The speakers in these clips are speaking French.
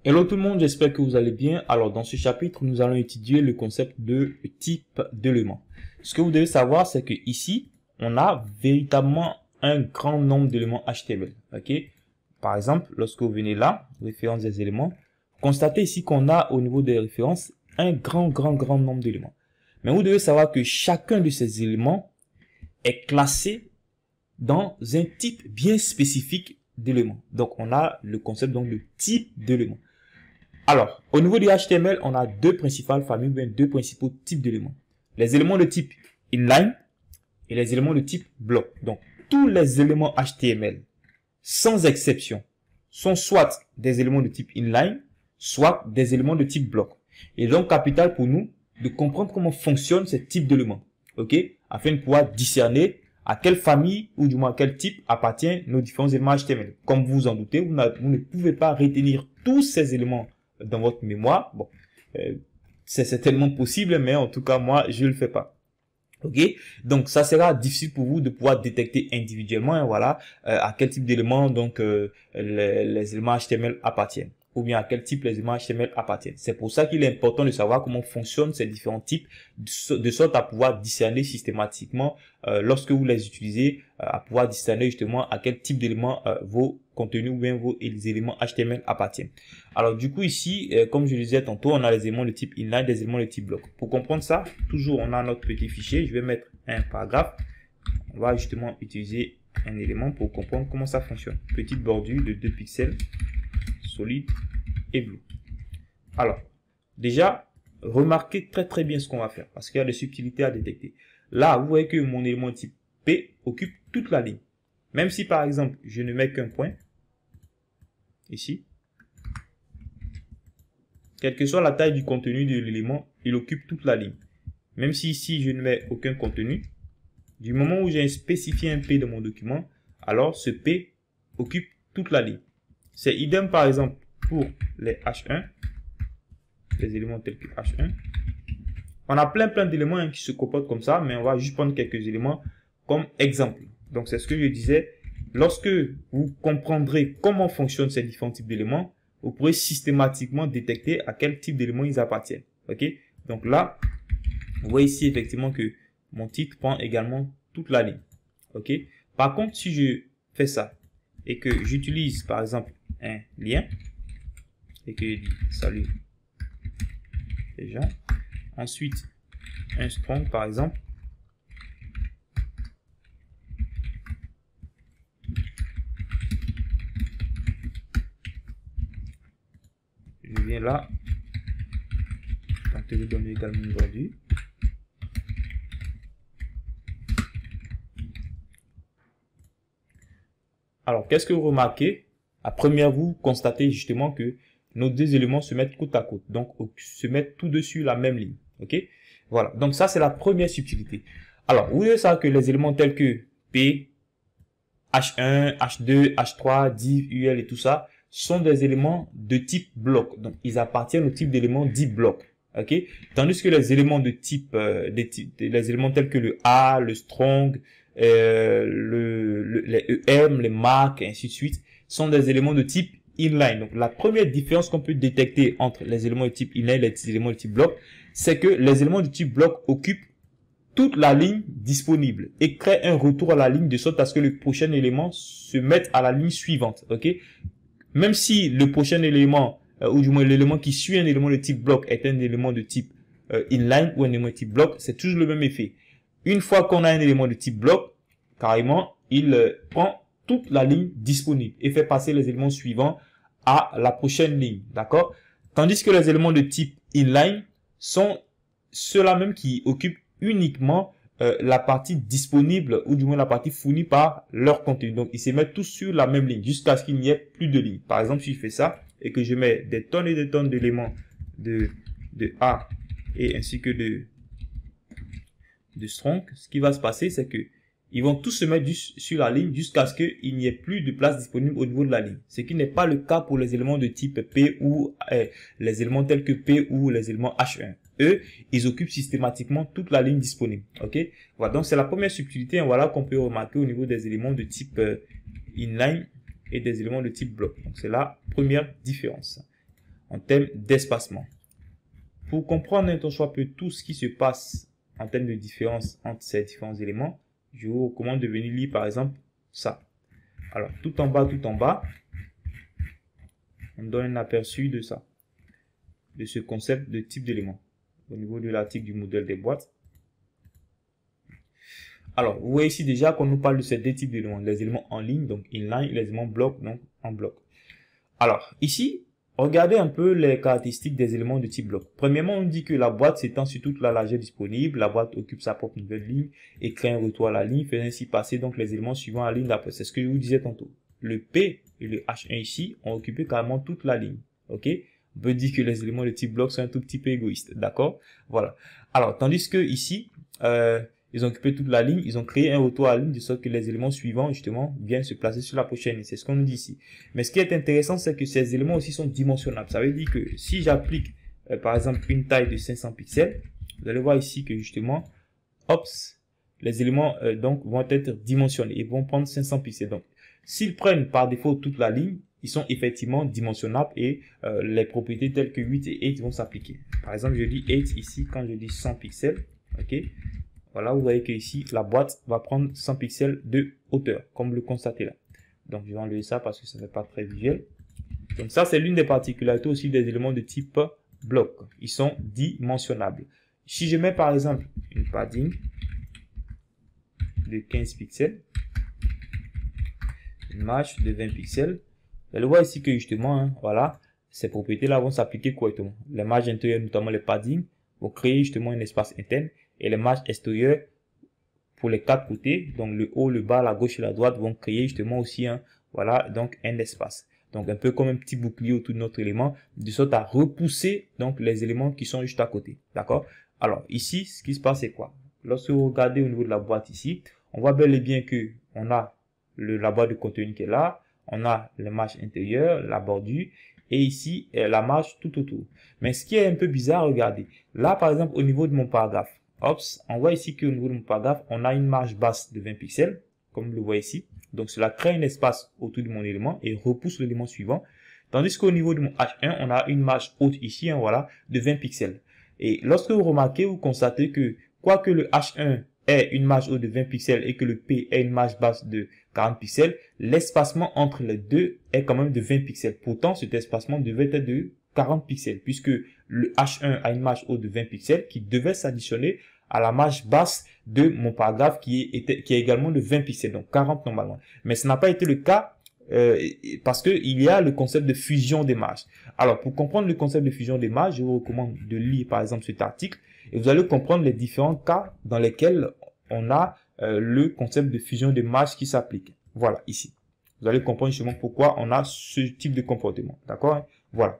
Hello tout le monde, j'espère que vous allez bien. Alors dans ce chapitre, nous allons étudier le concept de type d'éléments. Ce que vous devez savoir, c'est que ici, on a véritablement un grand nombre d'éléments HTML. Ok. Par exemple, lorsque vous venez là, référence des éléments, constatez ici qu'on a au niveau des références un grand nombre d'éléments. Mais vous devez savoir que chacun de ces éléments est classé dans un type bien spécifique d'éléments. Donc on a le concept donc de type d'éléments. Alors, au niveau du HTML, on a deux principales familles, bien deux principaux types d'éléments. Les éléments de type inline et les éléments de type block. Donc, tous les éléments HTML, sans exception, sont soit des éléments de type inline, soit des éléments de type block. Et donc, capital pour nous de comprendre comment fonctionnent ces types d'éléments, ok, afin de pouvoir discerner à quelle famille ou du moins à quel type appartiennent nos différents éléments HTML. Comme vous vous en doutez, vous ne pouvez pas retenir tous ces éléments dans votre mémoire. Bon, c'est certainement possible, mais en tout cas, moi, je ne le fais pas. Ok, donc ça sera difficile pour vous de pouvoir détecter individuellement, hein, voilà, à quel type d'éléments donc les éléments HTML appartiennent, ou bien à quel type les éléments HTML appartiennent. C'est pour ça qu'il est important de savoir comment fonctionnent ces différents types, de sorte à pouvoir discerner systématiquement lorsque vous les utilisez, à pouvoir discerner justement à quel type d'éléments vos contenus ou bien vos éléments HTML appartiennent. Alors du coup ici, comme je le disais tantôt, on a les éléments de type inline, des éléments de type block. Pour comprendre ça, toujours on a notre petit fichier, je vais mettre un paragraphe. On va justement utiliser un élément pour comprendre comment ça fonctionne. Petite bordure de 2 pixels, solide et bleu. Alors, déjà, remarquez très bien ce qu'on va faire, parce qu'il y a des subtilités à détecter. Là, vous voyez que mon élément type P occupe toute la ligne. Même si par exemple, je ne mets qu'un point, ici, quelle que soit la taille du contenu de l'élément, il occupe toute la ligne. Même si ici, je ne mets aucun contenu, du moment où j'ai spécifié un P dans mon document, alors ce P occupe toute la ligne. C'est idem par exemple pour les H1, les éléments tels que H1. On a plein d'éléments qui se comportent comme ça, mais on va juste prendre quelques éléments comme exemple. Donc c'est ce que je disais, lorsque vous comprendrez comment fonctionnent ces différents types d'éléments, vous pourrez systématiquement détecter à quel type d'éléments ils appartiennent. Ok? Donc là, vous voyez ici effectivement que mon titre prend également toute la ligne. Ok? Par contre, si je fais ça et que j'utilise par exemple un lien et que je dis salut les gens, ensuite un strong par exemple, je viens là, tenter de donner également une bordure. Alors, qu'est-ce que vous remarquez? À première vue, vous constatez justement que nos deux éléments se mettent côte à côte, donc se mettent tout dessus la même ligne. Ok? Voilà, donc ça c'est la première subtilité. Alors, vous devez savoir que les éléments tels que P, H1, H2, H3, div, UL et tout ça sont des éléments de type bloc. Donc, ils appartiennent au type d'éléments dit bloc. Ok? Tandis que les éléments de type, les éléments tels que le A, le strong, les EM, les marques, et ainsi de suite, sont des éléments de type inline. Donc, la première différence qu'on peut détecter entre les éléments de type inline et les éléments de type bloc, c'est que les éléments de type bloc occupent toute la ligne disponible et créent un retour à la ligne de sorte à ce que le prochain élément se mette à la ligne suivante. Ok? Même si le prochain élément, ou du moins l'élément qui suit un élément de type bloc est un élément de type inline ou un élément de type bloc, c'est toujours le même effet. Une fois qu'on a un élément de type bloc, carrément, il prend toute la ligne disponible et fait passer les éléments suivants à la prochaine ligne. D'accord? Tandis que les éléments de type inline sont ceux-là même qui occupent uniquement la partie disponible ou du moins la partie fournie par leur contenu. Donc, ils se mettent tous sur la même ligne jusqu'à ce qu'il n'y ait plus de ligne. Par exemple, si je fais ça et que je mets des tonnes et des tonnes d'éléments de A et ainsi que de strong, ce qui va se passer, c'est que ils vont tous se mettre sur la ligne jusqu'à ce qu'il n'y ait plus de place disponible au niveau de la ligne. Ce qui n'est pas le cas pour les éléments de type P ou les éléments tels que P ou les éléments H1. Eux, ils occupent systématiquement toute la ligne disponible. Ok? Voilà, donc c'est la première subtilité, voilà, qu'on peut remarquer au niveau des éléments de type inline et des éléments de type bloc. Donc c'est la première différence. en termes d'espacement. Pour comprendre un tant soit peu tout ce qui se passe en termes de différence entre ces différents éléments, je vous recommande de venir lire par exemple ça. Alors, tout en bas, on donne un aperçu de ça, de ce concept de type d'élément au niveau de l'article du modèle des boîtes. Alors, vous voyez ici déjà qu'on nous parle de ces deux types d'éléments, les éléments en ligne, donc inline, et les éléments bloc, donc en bloc. Alors, ici, regardez un peu les caractéristiques des éléments de type bloc. Premièrement, on dit que la boîte s'étend sur toute la largeur disponible, la boîte occupe sa propre nouvelle ligne et crée un retour à la ligne, faisant ainsi passer donc les éléments suivant la ligne d'après. C'est ce que je vous disais tantôt. Le P et le H1 ici ont occupé carrément toute la ligne. Ok? On peut dire que les éléments de type bloc sont un tout petit peu égoïstes. D'accord? Voilà. Alors, tandis que ici, ils ont occupé toute la ligne, ils ont créé un retour à la ligne de sorte que les éléments suivants, justement, viennent se placer sur la prochaine ligne. C'est ce qu'on nous dit ici. Mais ce qui est intéressant, c'est que ces éléments aussi sont dimensionnables. Ça veut dire que si j'applique, par exemple, une taille de 500 pixels, vous allez voir ici que, justement, les éléments donc vont être dimensionnés et vont prendre 500 pixels. Donc, s'ils prennent par défaut toute la ligne, ils sont effectivement dimensionnables et les propriétés telles que 8 et 8 vont s'appliquer. Par exemple, je dis 8 ici quand je dis 100 pixels. Ok? Voilà, vous voyez que ici, la boîte va prendre 100 pixels de hauteur, comme vous le constatez là. Donc, je vais enlever ça parce que ça n'est pas très visuel. Donc, ça, c'est l'une des particularités aussi des éléments de type bloc. Ils sont dimensionnables. Si je mets par exemple une padding de 15 pixels, une marge de 20 pixels, vous allez voir ici que justement, hein, voilà, ces propriétés-là vont s'appliquer correctement. Les marges intérieures, notamment les paddings, vont créer justement un espace interne. Et les marges extérieures pour les quatre côtés, donc le haut, le bas, la gauche et la droite, vont créer justement aussi voilà, donc un espace. Donc un peu comme un petit bouclier autour de notre élément, de sorte à repousser donc les éléments qui sont juste à côté. D'accord? Alors ici, ce qui se passe c'est quoi? Lorsque vous regardez au niveau de la boîte ici, on voit bel et bien que on a la boîte de contenu qui est là, on a les marges intérieures, la bordure, et ici la marge tout autour. Mais ce qui est un peu bizarre, regardez. Là par exemple au niveau de mon paragraphe, on voit ici qu'au niveau de mon paragraphe, on a une marge basse de 20 pixels, comme vous le voyez ici. Donc, cela crée un espace autour de mon élément et repousse l'élément suivant. Tandis qu'au niveau de mon H1, on a une marge haute ici, voilà, de 20 pixels. Et lorsque vous remarquez, vous constatez que, quoique le H1 ait une marge haute de 20 pixels et que le P ait une marge basse de 40 pixels, l'espacement entre les deux est quand même de 20 pixels. Pourtant, cet espacement devait être de 40 pixels, puisque le H1 a une marge haute de 20 pixels qui devait s'additionner à la marge basse de mon paragraphe qui est également de 20 pixels, donc 40 normalement. Mais ce n'a pas été le cas parce que il y a le concept de fusion des marges. Alors, pour comprendre le concept de fusion des marges, je vous recommande de lire par exemple cet article et vous allez comprendre les différents cas dans lesquels on a le concept de fusion des marges qui s'applique. Voilà, ici. Vous allez comprendre justement pourquoi on a ce type de comportement. D'accord? Voilà.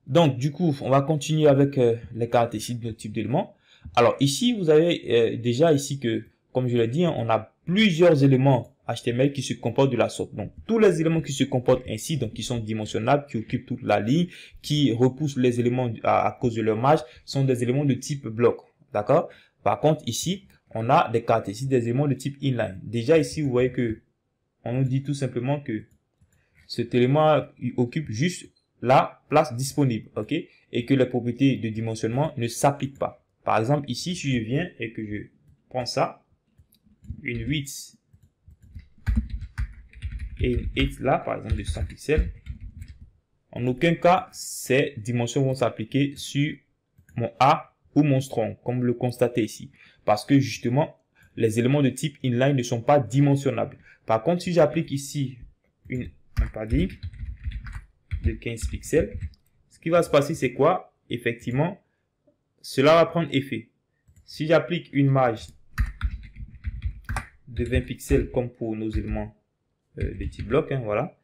Donc, du coup, on va continuer avec les caractéristiques de notre type d'élément. Alors, ici, vous avez déjà ici que, comme je l'ai dit, on a plusieurs éléments HTML qui se comportent de la sorte. Donc, tous les éléments qui se comportent ainsi, donc qui sont dimensionnables, qui occupent toute la ligne, qui repoussent les éléments à cause de leur marge, sont des éléments de type bloc. D'accord? Par contre, ici, on a des caractéristiques des éléments de type inline. Déjà, ici, vous voyez que on nous dit tout simplement que cet élément occupe juste la place disponible, ok, et que les propriétés de dimensionnement ne s'appliquent pas. Par exemple, ici, si je viens et que je prends ça, une 8 et une 8 là, par exemple, de 100 pixels, en aucun cas, ces dimensions vont s'appliquer sur mon A ou mon strong, comme vous le constatez ici. Parce que justement, les éléments de type inline ne sont pas dimensionnables. Par contre, si j'applique ici un padding de 15 pixels, ce qui va se passer, c'est quoi? Effectivement, cela va prendre effet. Si j'applique une marge de 20 pixels comme pour nos éléments de type bloc, voilà,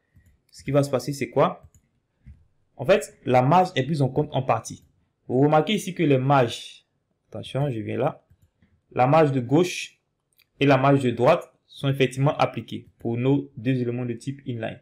ce qui va se passer, c'est quoi? En fait, la marge est prise en compte en partie. Vous remarquez ici que les marges, attention, je viens là, la marge de gauche et la marge de droite sont effectivement appliquées pour nos deux éléments de type inline.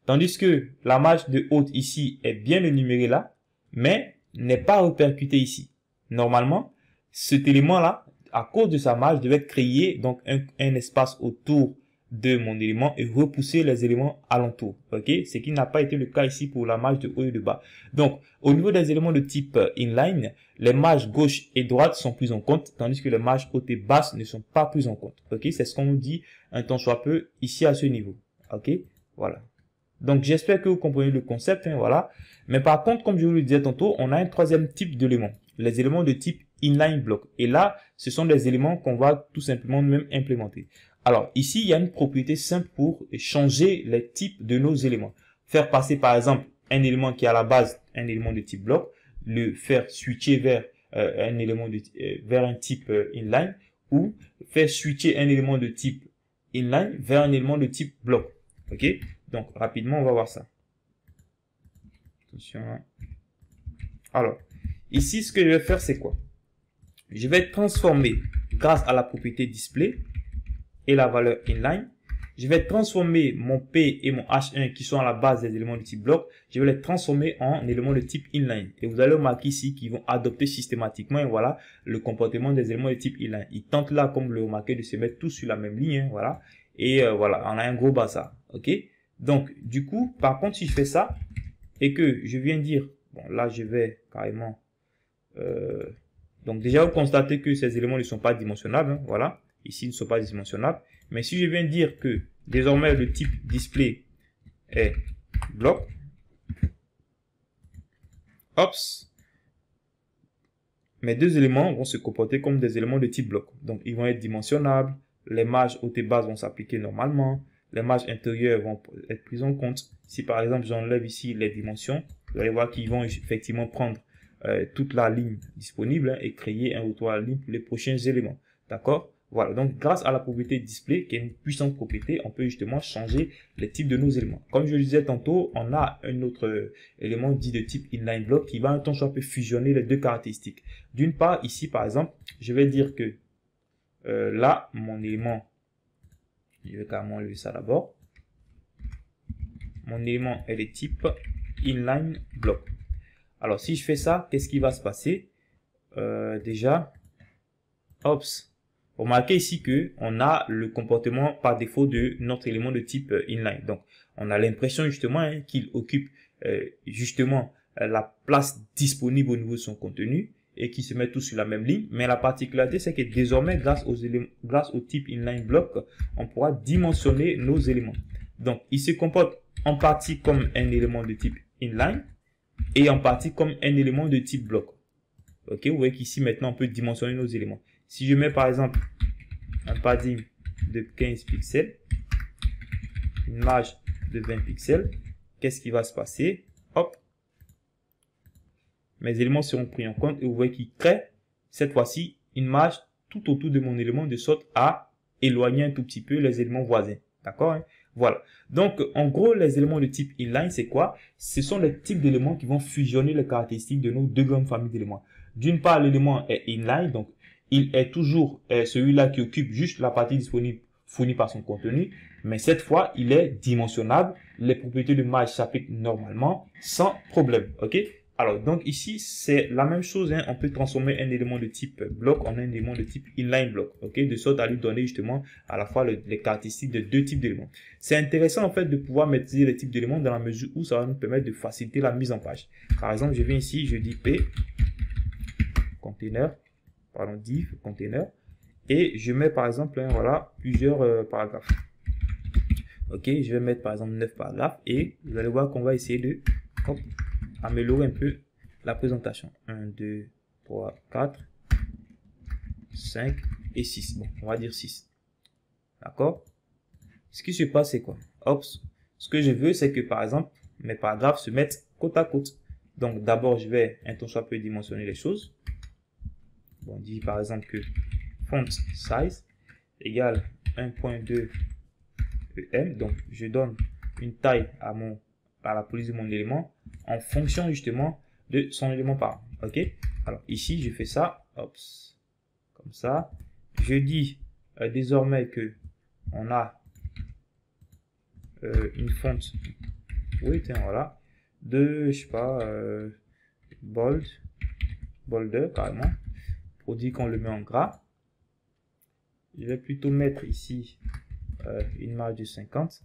Tandis que la marge de haute ici est bien énumérée là, mais n'est pas répercutée ici. Normalement, cet élément-là, à cause de sa marge, devait créer donc un espace autour de mon élément et repousser les éléments alentours. Ok, ce qui n'a pas été le cas ici pour la marge de haut et de bas. Donc, au niveau des éléments de type inline, les marges gauche et droite sont prises en compte, tandis que les marges haute et basse ne sont pas prises en compte. Ok, c'est ce qu'on nous dit un tant soit peu ici à ce niveau. Ok, voilà. Donc, j'espère que vous comprenez le concept, hein, voilà. Mais par contre, comme je vous le disais tantôt, on a un troisième type d'éléments, les éléments de type inline block. Et là, ce sont des éléments qu'on va tout simplement même implémenter. Alors, ici, il y a une propriété simple pour changer les types de nos éléments. Faire passer, par exemple, un élément qui est à la base, un élément de type block, le faire switcher vers un élément de vers un type inline, ou faire switcher un élément de type inline vers un élément de type block. Ok? Donc, rapidement, on va voir ça. Attention. Alors, ici, ce que je vais faire, c'est quoi? Je vais transformer, grâce à la propriété display et la valeur inline, je vais transformer mon P et mon H1 qui sont à la base des éléments de type bloc, je vais les transformer en éléments de type inline. Et vous allez remarquer ici qu'ils vont adopter systématiquement, et voilà, le comportement des éléments de type inline. Ils tentent là, comme vous le remarquez, de se mettre tous sur la même ligne, hein, voilà. Et voilà, on a un gros bazar, ok? Donc, du coup, par contre, si je fais ça, et que je viens dire, bon, là, je vais carrément... donc, déjà, vous constatez que ces éléments ne sont pas dimensionnables, hein, voilà. Ici, ils ne sont pas dimensionnables. Mais si je viens dire que désormais le type display est bloc, ops, mes deux éléments vont se comporter comme des éléments de type bloc. Donc, ils vont être dimensionnables, les marges hautes et basses vont s'appliquer normalement, les marges intérieures vont être prises en compte. Si par exemple, j'enlève ici les dimensions, vous allez voir qu'ils vont effectivement prendre toute la ligne disponible, hein, et créer un retour à la ligne pour les prochains éléments. D'accord? Voilà, donc grâce à la propriété display, qui est une puissante propriété, on peut justement changer les types de nos éléments. Comme je le disais tantôt, on a un autre élément dit de type inline block qui va un temps soit peu fusionner les deux caractéristiques. D'une part, ici par exemple, je vais dire que là, mon élément, je vais carrément enlever ça d'abord. Mon élément est de type inline block. Alors, si je fais ça, qu'est-ce qui va se passer? Déjà, ops. Remarquez ici que on a le comportement par défaut de notre élément de type inline. Donc, on a l'impression justement, hein, qu'il occupe justement la place disponible au niveau de son contenu et qui se met tous sur la même ligne. Mais la particularité, c'est que désormais, grâce au type inline block, on pourra dimensionner nos éléments. Donc, il se comporte en partie comme un élément de type inline et en partie comme un élément de type bloc. Ok, vous voyez qu'ici maintenant on peut dimensionner nos éléments. Si je mets par exemple un padding de 15 pixels, une marge de 20 pixels, qu'est-ce qui va se passer? Hop, mes éléments seront pris en compte et vous voyez qu'il crée cette fois-ci une marge tout autour de mon élément de sorte à éloigner un tout petit peu les éléments voisins. D'accord, hein? Voilà. Donc, en gros, les éléments de type inline, c'est quoi? Ce sont les types d'éléments qui vont fusionner les caractéristiques de nos deux grandes familles d'éléments. D'une part, l'élément est inline, donc il est toujours celui-là qui occupe juste la partie disponible fournie par son contenu, mais cette fois, il est dimensionnable. Les propriétés de marge s'appliquent normalement sans problème. Ok? Alors, donc ici, c'est la même chose, hein. On peut transformer un élément de type bloc en un élément de type inline block, ok, de sorte à lui donner justement à la fois les caractéristiques de deux types d'éléments. C'est intéressant en fait de pouvoir maîtriser les types d'éléments dans la mesure où ça va nous permettre de faciliter la mise en page. Par exemple, je viens ici, je dis P, container, pardon, div, container, et je mets par exemple, hein, voilà, plusieurs paragraphes. Ok, je vais mettre par exemple 9 paragraphes et vous allez voir qu'on va essayer de améliorer un peu la présentation. 1, 2, 3, 4, 5 et 6. Bon, on va dire 6. D'accord? Ce qui se passe, c'est quoi? Hop, ce que je veux, c'est que par exemple, mes paragraphes se mettent côte à côte. Donc, d'abord, je vais un tant soit peu dimensionner les choses. Bon, on dit par exemple que font size égale 1.2 EM. Donc, je donne une taille à la police de mon élément en fonction justement de son élément parent. Ok, alors ici je fais ça, hop, comme ça. Je dis désormais que on a une fonte, oui, tiens, voilà, de, je sais pas, bolder carrément, pour dire qu'on le met en gras. Je vais plutôt mettre ici une marge de 50.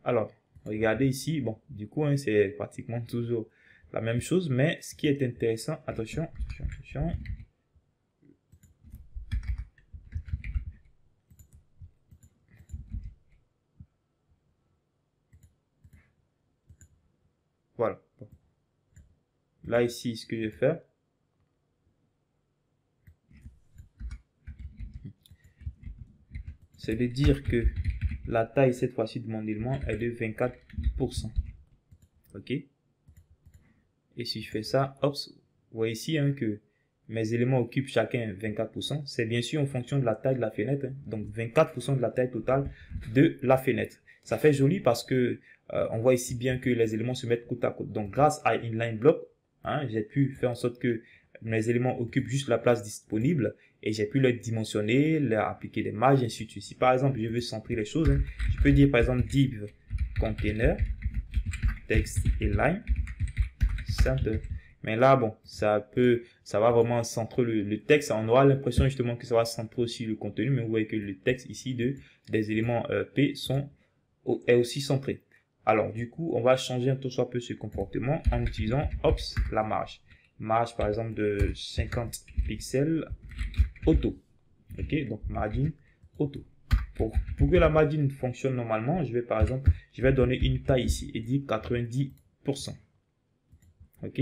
Alors, regardez ici, bon, du coup, hein, c'est pratiquement toujours la même chose, mais ce qui est intéressant, attention, attention. Voilà. Là, ici, ce que je vais faire, c'est de dire que la taille, cette fois-ci, de mon élément est de 24%. OK? Et si je fais ça, hop, vous voyez ici hein, que mes éléments occupent chacun 24%. C'est bien sûr en fonction de la taille de la fenêtre. Hein. Donc, 24% de la taille totale de la fenêtre. Ça fait joli parce que on voit ici bien que les éléments se mettent côte à côte. Donc, grâce à Inline Block, hein, j'ai pu faire en sorte que mes éléments occupent juste la place disponible et j'ai pu les dimensionner, leur appliquer des marges, ainsi de suite. Si par exemple, je veux centrer les choses, hein, je peux dire par exemple div container, text et line, center. Mais là, bon, ça va vraiment centrer le texte. On aura l'impression justement que ça va centrer aussi le contenu, mais vous voyez que le texte ici des éléments P est aussi centré. Alors, du coup, on va changer un tout soit peu ce comportement en utilisant, ops, la marge. Marge, par exemple, de 50 pixels auto. OK, donc margin auto. Pour que la margin fonctionne normalement, je vais, par exemple, je vais donner une taille ici et dire 90%. OK.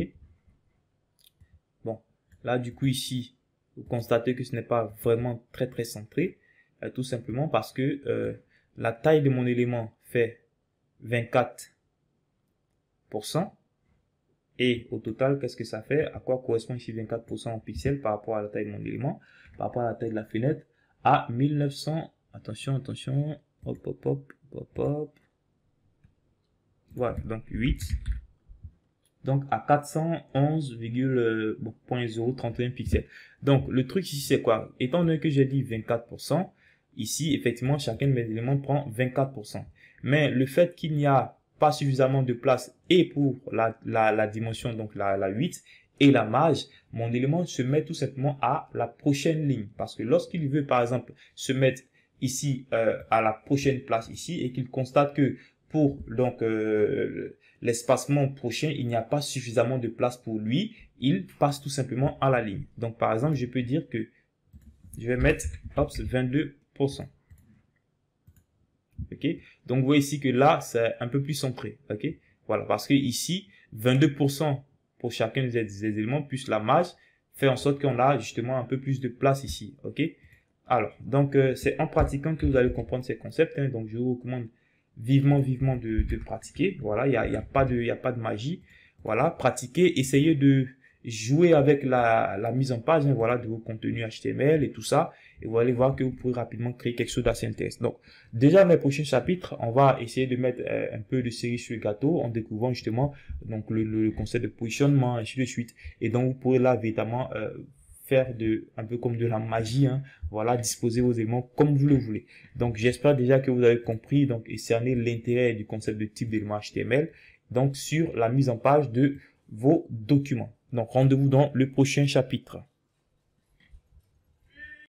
Bon, là, du coup, ici, vous constatez que ce n'est pas vraiment très centré, tout simplement parce que la taille de mon élément fait 24%. Et au total, qu'est-ce que ça fait? À quoi correspond ici 24% en pixels par rapport à la taille de mon élément, par rapport à la taille de la fenêtre, à 1900. Attention, attention. Hop. Voilà, donc 8. Donc à 411,031 pixels. Donc le truc ici c'est quoi? Étant donné que j'ai dit 24%, ici effectivement chacun de mes éléments prend 24%. Mais le fait qu'il n'y a pas suffisamment de place et pour la dimension, donc la 8 et la marge, mon élément se met tout simplement à la prochaine ligne. Parce que lorsqu'il veut par exemple se mettre ici à la prochaine place ici et qu'il constate que pour donc l'espacement prochain, il n'y a pas suffisamment de place pour lui, il passe tout simplement à la ligne. Donc par exemple, je peux dire que je vais mettre 22%. OK? Donc vous voyez ici que là, c'est un peu plus centré. OK? Voilà, parce que ici, 22% pour chacun des éléments, plus la marge, fait en sorte qu'on a justement un peu plus de place ici. OK? Alors, donc c'est en pratiquant que vous allez comprendre ces concepts. Hein. Donc je vous recommande vivement de pratiquer. Voilà, il y a pas de magie. Voilà, pratiquer, essayez de jouer avec la mise en page, hein, voilà, de vos contenus HTML et tout ça. Et vous allez voir que vous pourrez rapidement créer quelque chose d'assez intéressant. Donc, déjà, dans les prochains chapitres, on va essayer de mettre un peu de cerise sur le gâteau en découvrant justement donc le concept de positionnement, ainsi de suite. Et donc, vous pourrez là, véritablement, faire un peu comme de la magie, hein, voilà, disposer vos éléments comme vous le voulez. Donc, j'espère déjà que vous avez compris donc et cerné l'intérêt du concept de type d'élément HTML, donc sur la mise en page de vos documents. Donc, rendez-vous dans le prochain chapitre.